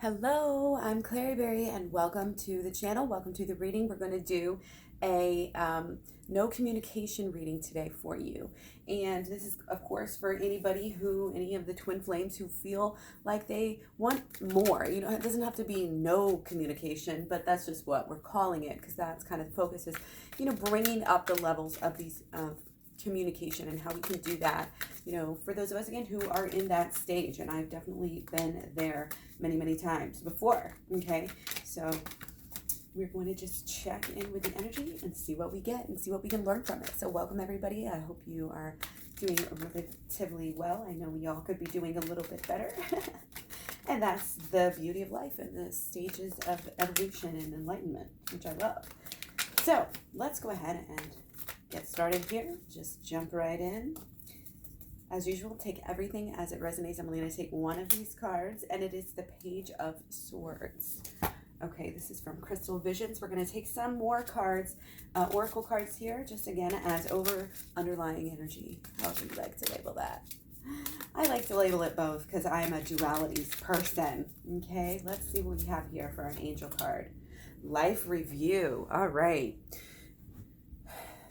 Hello, I'm Klairee Berry and welcome to the channel. Welcome to the reading. We're going to do a no communication reading today for you. And this is, of course, for any of the twin flames who feel like they want more. You know, it doesn't have to be no communication, but that's just what we're calling it because that's kind of the focus is, bringing up the levels of these communication and how we can do that, for those of us again who are in that stage, and I've definitely been there many times before. Okay, so we're going to just check in with the energy and see what we get and see what we can learn from it. So welcome everybody. I hope you are doing relatively well. I know we all could be doing a little bit better. And that's the beauty of life and the stages of evolution and enlightenment, which I love. So let's go ahead and get started here. Just jump right in. As usual, take everything as it resonates. I'm going to take one of these cards, and it is the Page of Swords. Okay, this is from Crystal Visions. We're going to take some more cards, oracle cards here, just again as underlying energy. How would you like to label that? I like to label it both because I'm a dualities person. Okay, let's see what we have here for an angel card. Life review. All right.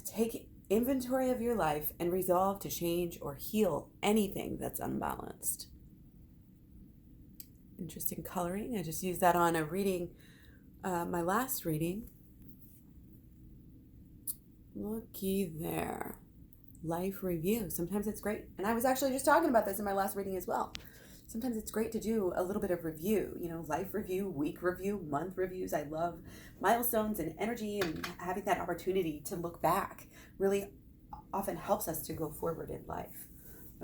Take inventory of your life and resolve to change or heal anything that's unbalanced. Interesting coloring. I just used that on a reading, my last reading. Looky there. Life review. Sometimes it's great. And I was actually just talking about this in my last reading as well. Sometimes it's great to do a little bit of review, life review, week review, month reviews. I love milestones and energy, and having that opportunity to look back really often helps us to go forward in life.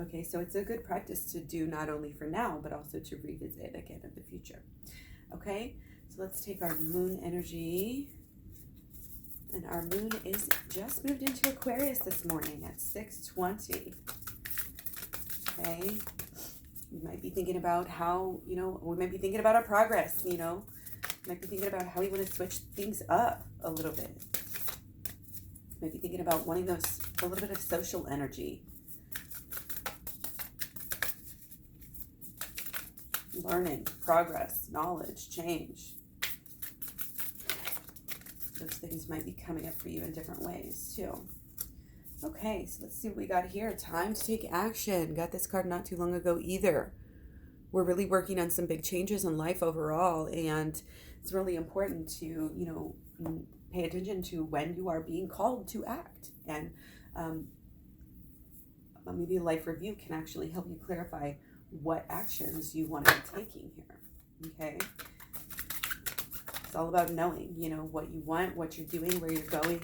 Okay, so it's a good practice to do not only for now, but also to revisit again in the future. Okay, so let's take our moon energy. And our moon is just moved into Aquarius this morning at 6:20. Okay. We might be thinking about how, we might be thinking about our progress, might be thinking about how we want to switch things up a little bit. Might be thinking about wanting a little bit of social energy. Learning, progress, knowledge, change. Those things might be coming up for you in different ways too. Okay, so let's see what we got here. Time to take action. Got this card not too long ago either. We're really working on some big changes in life overall, and it's really important to, pay attention to when you are being called to act. And maybe a life review can actually help you clarify what actions you want to be taking here. Okay? It's all about knowing, what you want, what you're doing, where you're going.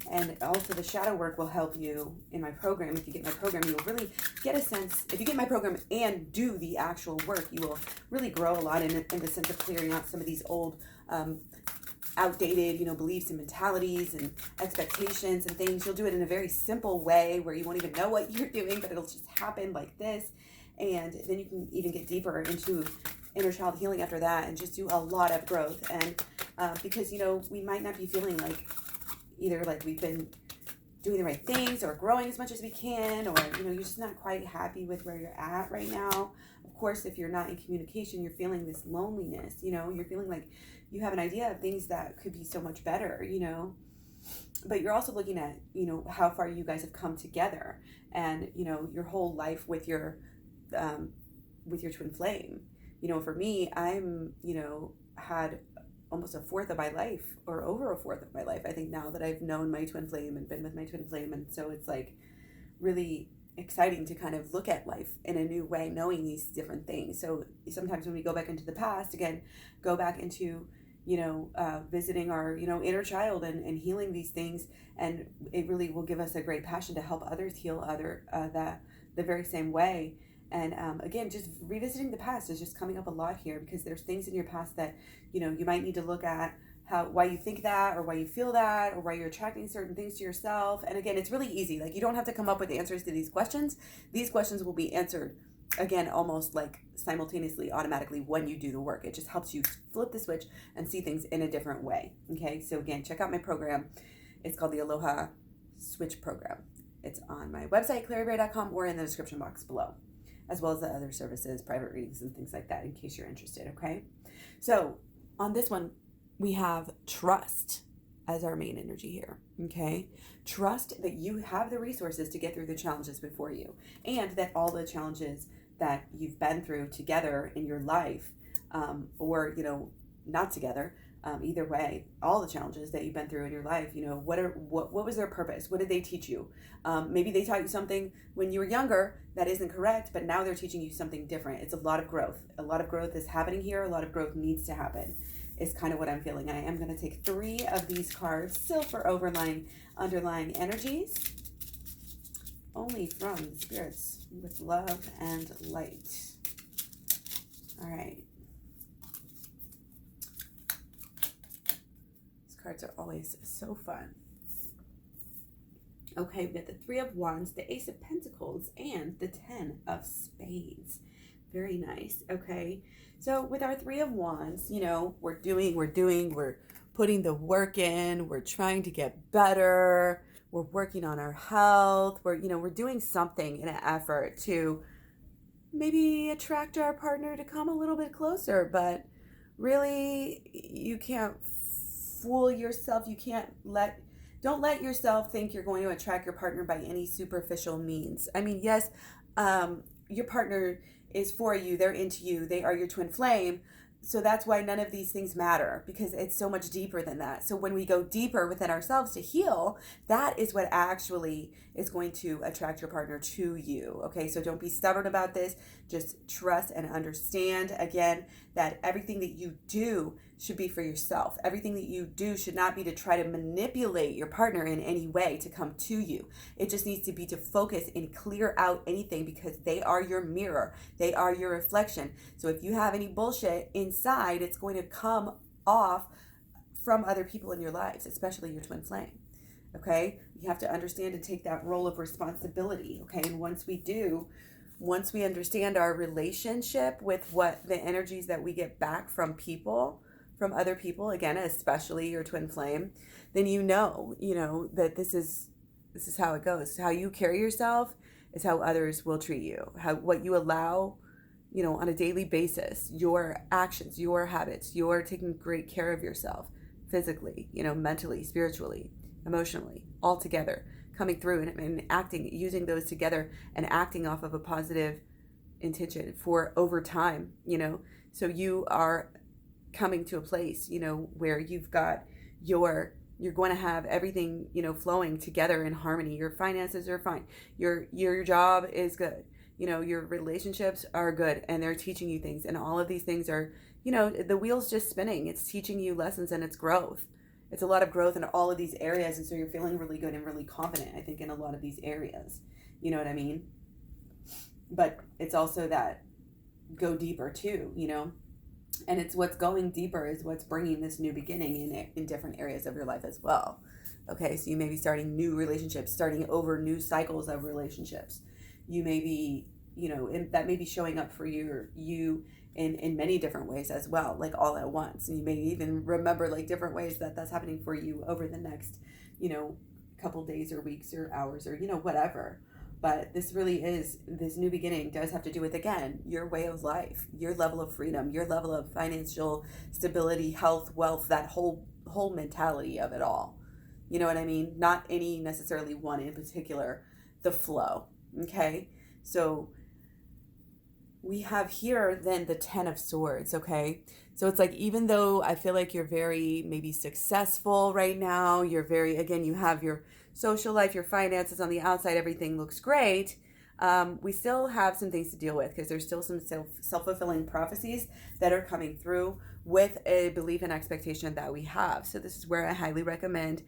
And also the shadow work will help you in my program. If you get my program, you'll really get a sense. If you get my program and do the actual work, you will really grow a lot in the sense of clearing out some of these old, outdated, beliefs and mentalities and expectations and things. You'll do it in a very simple way where you won't even know what you're doing, but it'll just happen like this. And then you can even get deeper into inner child healing after that and just do a lot of growth. And because, we might not be feeling like either like we've been doing the right things or growing as much as we can, or, you're just not quite happy with where you're at right now. Of course, if you're not in communication, you're feeling this loneliness, you're feeling like you have an idea of things that could be so much better, but you're also looking at, how far you guys have come together and, your whole life with your twin flame. For me, I'm, had almost a fourth of my life, or over a fourth of my life, I think, now that I've known my twin flame and been with my twin flame. And so it's like really exciting to kind of look at life in a new way, knowing these different things. So sometimes when we go back into the past, again, go back into, visiting our, inner child and healing these things. And it really will give us a great passion to help others heal the very same way. And again, just revisiting the past is just coming up a lot here, because there's things in your past that, you might need to look at why you think that, or why you feel that, or why you're attracting certain things to yourself. And again, it's really easy. Like, you don't have to come up with answers to these questions. These questions will be answered, again, almost like simultaneously, automatically when you do the work. It just helps you flip the switch and see things in a different way. Okay, so again, check out my program. It's called the AHHLoA SWICH Program. It's on my website, klaireeberry.com, or in the description box below. as well as the other services, private readings and things like that, in case you're interested, okay? So on this one, we have trust as our main energy here, okay? Trust that you have the resources to get through the challenges before you, and that all the challenges that you've been through together in your life, or, not together, either way, all the challenges that you've been through in your life, what was their purpose? What did they teach you? Maybe they taught you something when you were younger that isn't correct, but now they're teaching you something different. It's a lot of growth. A lot of growth is happening here. A lot of growth needs to happen, is kind of what I'm feeling. And I am going to take 3 of these cards, still for underlying energies, only from the spirits with love and light. All right. Cards are always so fun. Okay, we've got the 3 of Wands, the Ace of Pentacles, and the 10 of Spades. Very nice. Okay, so with our 3 of Wands, we're putting the work in, we're trying to get better, we're working on our health, we're doing something in an effort to maybe attract our partner to come a little bit closer, but really you can't fool yourself. Don't let yourself think you're going to attract your partner by any superficial means. I mean, yes, your partner is for you, they're into you, they are your twin flame. So that's why none of these things matter, because it's so much deeper than that. So when we go deeper within ourselves to heal, that is what actually is going to attract your partner to you. Okay, so don't be stubborn about this. Just trust and understand, again, that everything that you do should be for yourself. Everything that you do should not be to try to manipulate your partner in any way to come to you. It just needs to be to focus and clear out anything, because they are your mirror. They are your reflection. So if you have any bullshit inside, it's going to come off from other people in your lives, especially your twin flame. Okay? You have to understand and take that role of responsibility. Okay? And once we understand our relationship with what the energies that we get back from other people, again, especially your twin flame, then that this is how it goes. How you carry yourself is how others will treat you. What you allow, on a daily basis, your actions, your habits, you're taking great care of yourself physically, mentally, spiritually, emotionally, all together, coming through and acting, using those together and acting off of a positive intention for over time, so you are coming to a place, where you've got you're going to have everything, flowing together in harmony. Your finances are fine. Your job is good. Your relationships are good, and they're teaching you things. And all of these things are, the wheel's just spinning. It's teaching you lessons, and it's growth. It's a lot of growth in all of these areas. And so you're feeling really good and really confident, I think, in a lot of these areas. You know what I mean? But it's also that go deeper too, and it's what's going deeper is what's bringing this new beginning in different areas of your life as well. Okay, so you may be starting new relationships, starting over new cycles of relationships. You may be, that may be showing up for you in many different ways as well, like all at once. And you may even remember like different ways that's happening for you over the next, couple days or weeks or hours or, whatever. But this really is, this new beginning does have to do with, again, your way of life, your level of freedom, your level of financial stability, health, wealth, that whole mentality of it all. You know what I mean? Not any necessarily one in particular, the flow. Okay? So we have here then the 10 of Swords, okay? So it's like, even though I feel like you're very maybe successful right now, you're very, again, you have your social life, your finances on the outside, everything looks great. We still have some things to deal with, because there's still some self-fulfilling prophecies that are coming through with a belief and expectation that we have. So this is where I highly recommend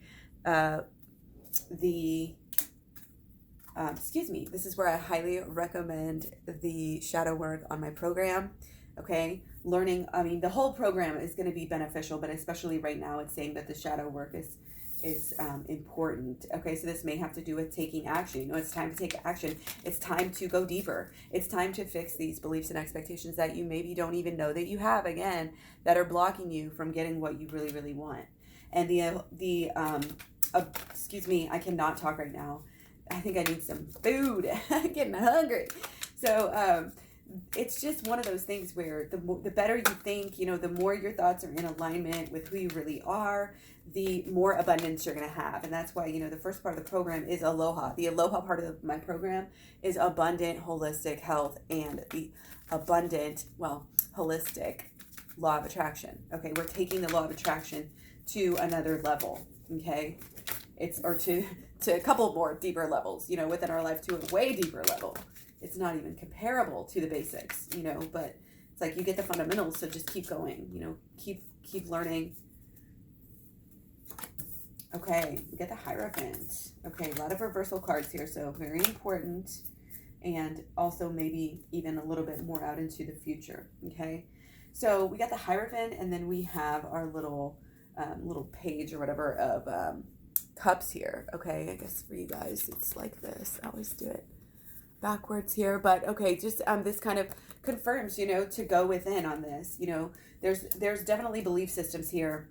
this is where I highly recommend the shadow work on my program. Okay, learning, the whole program is going to be beneficial, but especially right now it's saying that the shadow work is important. Okay, so this may have to do with taking action. It's time to take action. It's time to go deeper. It's time to fix these beliefs and expectations that you maybe don't even know that you have, again, that are blocking you from getting what you really, really want. And I cannot talk right now. I think I need some food. I'm getting hungry. So it's just one of those things where the better you think, the more your thoughts are in alignment with who you really are, the more abundance you're going to have. And that's why, the first part of the program is aloha. The aloha part of my program is abundant holistic health and the abundant, holistic law of attraction. Okay, we're taking the law of attraction to another level. Okay, to a couple more deeper levels, within our life, to a way deeper level. It's not even comparable to the basics, but it's like you get the fundamentals, so just keep going, keep learning. Okay, we get the Hierophant. Okay, a lot of reversal cards here, so very important, and also maybe even a little bit more out into the future. Okay, so we got the Hierophant, and then we have our little page or whatever of cups here. Okay, I guess for you guys it's like this. I always do it backwards here, but okay, just this kind of confirms, to go within on this. There's definitely belief systems here,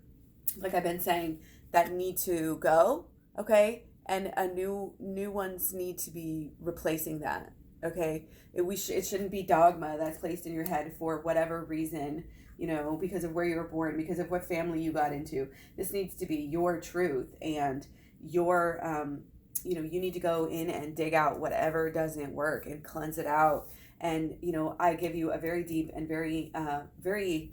like I've been saying, that need to go. Okay, and a new ones need to be replacing that. Okay, it shouldn't be dogma that's placed in your head for whatever reason, because of where you were born, because of what family you got into. This needs to be your truth, and your you need to go in and dig out whatever doesn't work and cleanse it out. And I give you a very deep and very very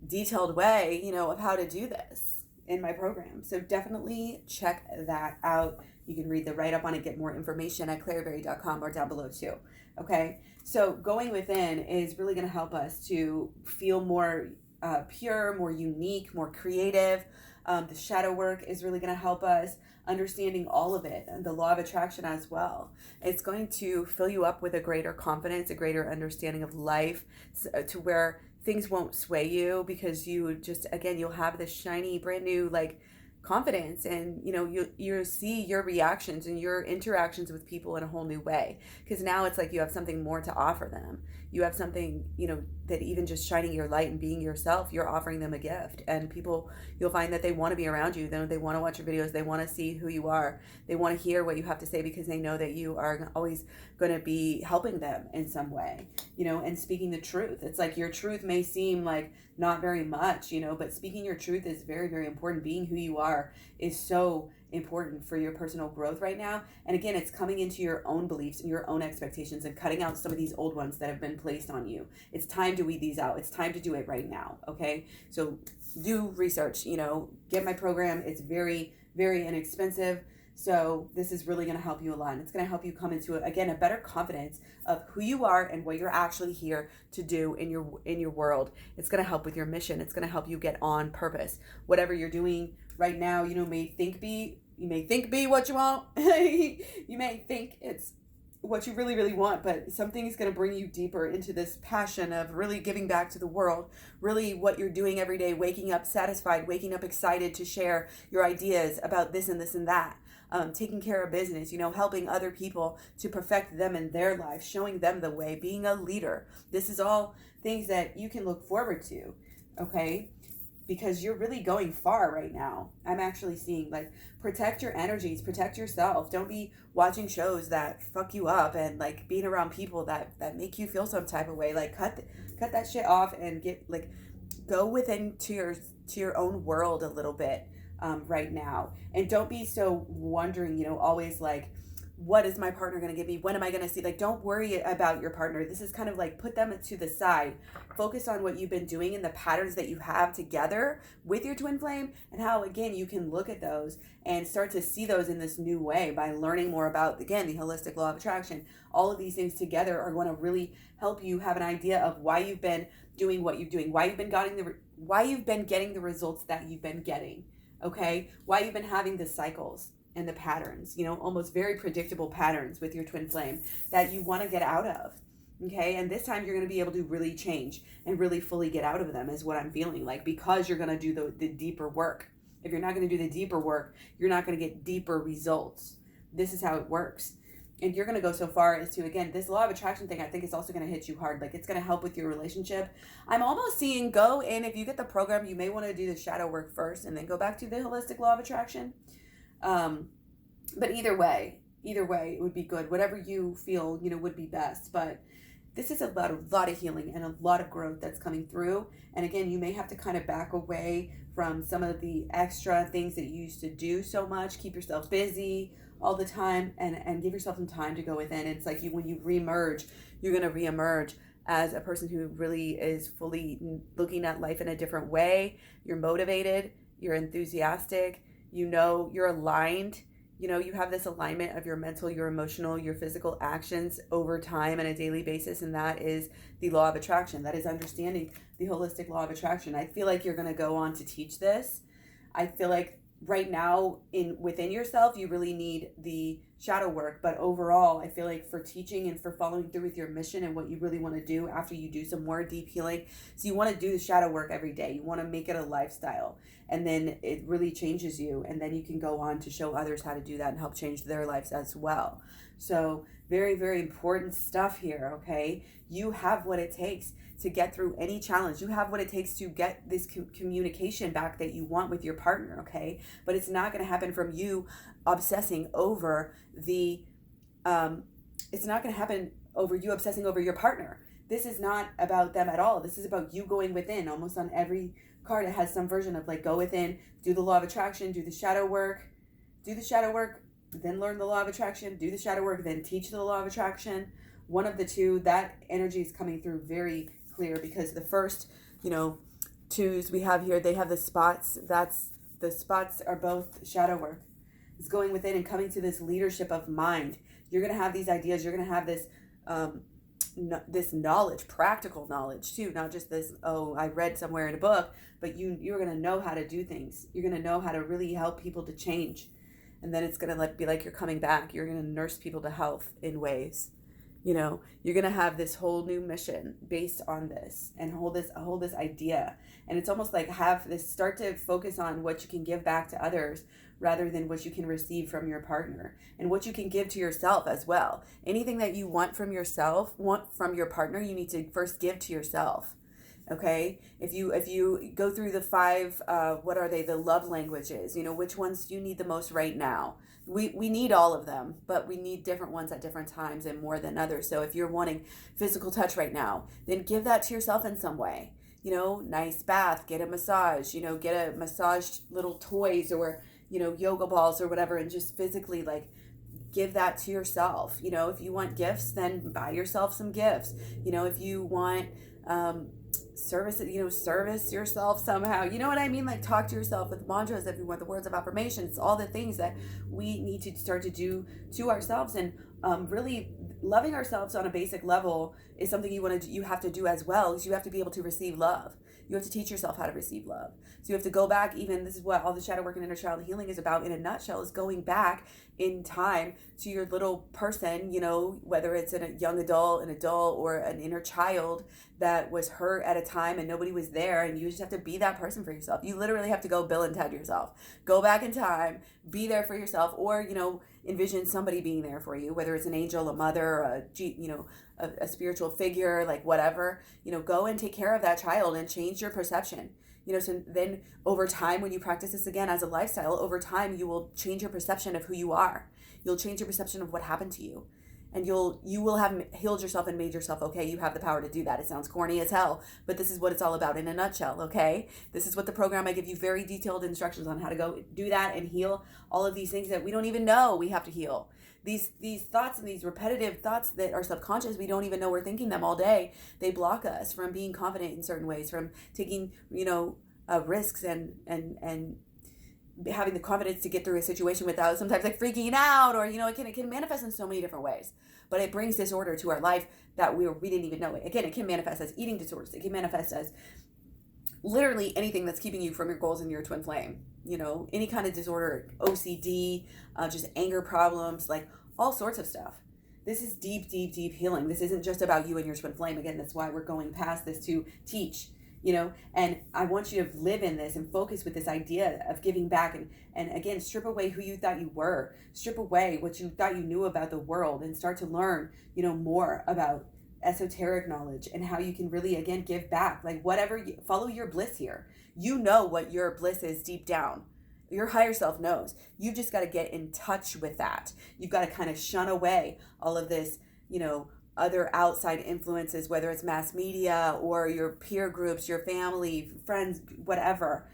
detailed way of how to do this in my program, so definitely check that out. You can read the write-up on it, get more information at klaireeberry.com or down below too. Okay, so going within is really going to help us to feel more pure, more unique, more creative. The shadow work is really going to help us understanding all of it, and the law of attraction as well. It's going to fill you up with a greater confidence, a greater understanding of life, to where things won't sway you, because you just, again, you'll have this shiny, brand new, confidence, and you see your reactions and your interactions with people in a whole new way, because now it's like you have something more to offer them. You have something, that even just shining your light and being yourself, you're offering them a gift. And people, you'll find that they want to be around you. They want to watch your videos. They want to see who you are. They want to hear what you have to say, because they know that you are always going to be helping them in some way, and speaking the truth. It's like your truth may seem like not very much, but speaking your truth is very, very important. Being who you are is so important for your personal growth right now. And again, it's coming into your own beliefs and your own expectations and cutting out some of these old ones that have been placed on you. It's time to weed these out. It's time to do it right now. Okay, so do research, get my program. It's very, very inexpensive. So this is really going to help you a lot. And it's going to help you come into, again, a better confidence of who you are and what you're actually here to do in your world. It's going to help with your mission. It's going to help you get on purpose. Whatever you're doing right now, you may think be what you want. You may think it's what you really, really want, but something is going to bring you deeper into this passion of really giving back to the world. Really what you're doing every day, waking up satisfied, waking up excited to share your ideas about this and this and that. Taking care of business, helping other people to perfect them in their life, showing them the way, being a leader. This is all things that you can look forward to, okay? Because you're really going far right now. I'm actually seeing, protect your energies, protect yourself. Don't be watching shows that fuck you up, and being around people that make you feel some type of way. Cut that shit off and go within to your own world a little bit. Right now, and don't be so wondering, always what is my partner going to give me? When am I going to see? Don't worry about your partner. This is kind of put them to the side. Focus on what you've been doing and the patterns that you have together with your twin flame, and how, again, you can look at those and start to see those in this new way by learning more about, again, the holistic law of attraction. All of these things together are going to really help you have an idea of why you've been doing what you're doing, why you've been getting the results that you've been getting. Okay, why you've been having the cycles and the patterns, almost very predictable patterns with your twin flame that you want to get out of. Okay, and this time you're going to be able to really change and really fully get out of them, is what I'm feeling because you're going to do the deeper work. If you're not going to do the deeper work, you're not going to get deeper results. This is how it works. And you're going to go so far as to, again, this law of attraction thing, I think is also going to hit you hard. It's going to help with your relationship. I'm almost seeing go in, if you get the program, you may want to do the shadow work first and then go back to the holistic law of attraction. But either way, it would be good. Whatever you feel, would be best. But this is about a lot of healing and a lot of growth that's coming through. And again, you may have to kind of back away from some of the extra things that you used to do so much. Keep yourself busy all the time, and give yourself some time to go within. It's like when you reemerge, you're going to reemerge as a person who really is fully looking at life in a different way. You're motivated, you're enthusiastic, you're aligned. You have this alignment of your mental, your emotional, your physical actions over time on a daily basis, and that is the law of attraction. That is understanding the holistic law of attraction. I feel like you're going to go on to teach this. I feel like right now within yourself, you really need the shadow work, but overall, I feel like for teaching and for following through with your mission and what you really want to do after you do some more deep healing, so you want to do the shadow work every day. You want to make it a lifestyle, and then it really changes you, and then you can go on to show others how to do that and help change their lives as well. So very, very important stuff here, okay? You have what it takes to get through any challenge. You have what it takes to get this communication back that you want with your partner, okay? But it's not going to happen from you obsessing over it's not going to happen over you obsessing over your partner. This is not about them at all. This is about you going within. Almost on every card, it has some version of like, go within, do the law of attraction, do the shadow work, then learn the law of attraction, do the shadow work, then teach the law of attraction. One of the two, that energy is coming through very clear, because the first, twos we have here, they have the spots. The spots are both shadow work. It's going within and coming to this leadership of mind. You're going to have these ideas. You're going to have this this knowledge, practical knowledge too, not just this, I read somewhere in a book, but you're going to know how to do things. You're going to know how to really help people to change. And then it's going to be like you're coming back. You're going to nurse people to health in ways. You're going to have this whole new mission based on this, and hold this idea. And it's almost like start to focus on what you can give back to others rather than what you can receive from your partner, and what you can give to yourself as well. Anything that you want from your partner, you need to first give to yourself. Okay, if you go through the 5, what are they? The love languages. Which ones do you need the most right now? We need all of them, but we need different ones at different times and more than others. So if you're wanting physical touch right now, then give that to yourself in some way. Nice bath, get a massage. Get a massaged little toys or yoga balls or whatever, and just physically give that to yourself. If you want gifts, then buy yourself some gifts. If you want service yourself somehow. You know what I mean? Talk to yourself with mantras if you want, the words of affirmation. It's all the things that we need to start to do to ourselves, and really loving ourselves on a basic level is something you have to do as well, is you have to be able to receive love. You have to teach yourself how to receive love. So you have to go back, this is what all the shadow work and inner child healing is about in a nutshell, is going back in time to your little person, whether it's a young adult, an adult, or an inner child that was hurt at a time and nobody was there, and you just have to be that person for yourself. You literally have to go Bill and Ted yourself. Go back in time, be there for yourself, or, envision somebody being there for you, whether it's an angel, a mother, a spiritual figure, whatever. Go and take care of that child and change your perception. So then over time, when you practice this again as a lifestyle, over time, you will change your perception of who you are. You'll change your perception of what happened to you. And you will have healed yourself and made yourself okay. You have the power to do that. It sounds corny as hell, but this is what it's all about in a nutshell, okay? This is what the program, I give you very detailed instructions on how to go do that and heal all of these things that we don't even know we have to heal. These thoughts and these repetitive thoughts that are subconscious, we don't even know we're thinking them all day. They block us from being confident in certain ways, from taking, risks and having the confidence to get through a situation without sometimes freaking out, or it can manifest in so many different ways. But it brings disorder to our life that we didn't even know it. Again, it can manifest as eating disorders. It can manifest as literally anything that's keeping you from your goals and your twin flame. Any kind of disorder, OCD, just anger problems, all sorts of stuff. This is deep, deep, deep healing. This isn't just about you and your twin flame. Again, that's why we're going past this to teach. And I want you to live in this and focus with this idea of giving back, and again, strip away who you thought you were, strip away what you thought you knew about the world, and start to learn, more about esoteric knowledge and how you can really, again, give back. Follow your bliss here. What your bliss is deep down. Your higher self knows. You've just got to get in touch with that. You've got to kind of shun away all of this, other outside influences, whether it's mass media or your peer groups, your family, friends, whatever,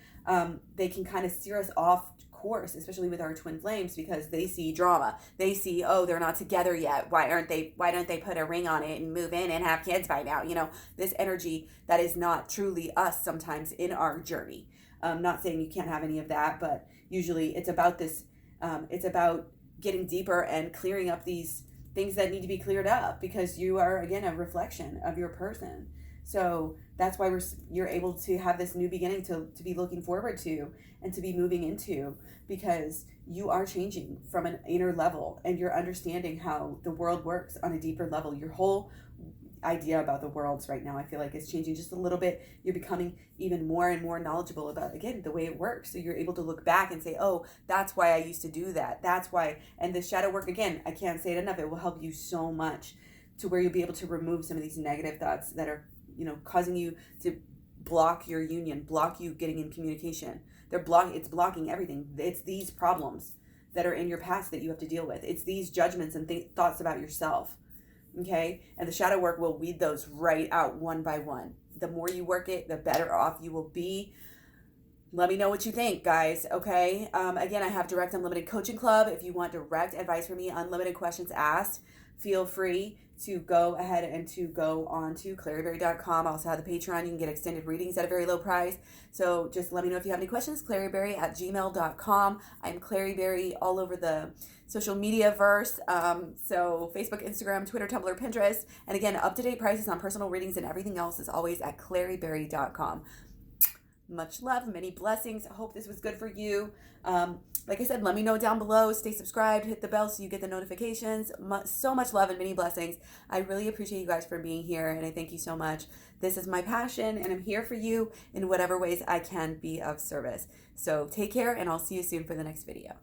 they can kind of steer us off course, especially with our twin flames, because they see drama. They see, oh, they're not together yet. Why don't they put a ring on it and move in and have kids by now? This energy that is not truly us sometimes in our journey. Not saying you can't have any of that, but usually it's about this, it's about getting deeper and clearing up these things that need to be cleared up, because you are, again, a reflection of your person. So that's why you're able to have this new beginning to be looking forward to and to be moving into, because you are changing from an inner level and you're understanding how the world works on a deeper level. Your whole idea about the worlds right now, I feel like, is changing just a little bit. You're becoming even more and more knowledgeable about, again, the way it works. So you're able to look back and say, oh, that's why I used to do that. That's why. And the shadow work, again, I can't say it enough. It will help you so much to where you'll be able to remove some of these negative thoughts that are, causing you to block your union, block you getting in communication. It's blocking everything. It's these problems that are in your past that you have to deal with. It's these judgments and thoughts about yourself. Okay? And the shadow work will weed those right out one by one. The more you work it, the better off you will be. Let me know what you think, guys. Okay? Again, I have Direct Unlimited Coaching Club. If you want direct advice from me, unlimited questions asked, feel free to go ahead and to go on to claireeberry.com. I also have the Patreon. You can get extended readings at a very low price. So just let me know if you have any questions. claireeberry@gmail.com. I'm Klairee Berry all over the social media verse. So Facebook, Instagram, Twitter, Tumblr, Pinterest. And again, up-to-date prices on personal readings and everything else is always at clairieberry.com. Much love, many blessings. I hope this was good for you. Like I said, let me know down below. Stay subscribed, hit the bell so you get the notifications. So much love and many blessings. I really appreciate you guys for being here, and I thank you so much. This is my passion, and I'm here for you in whatever ways I can be of service. So take care, and I'll see you soon for the next video.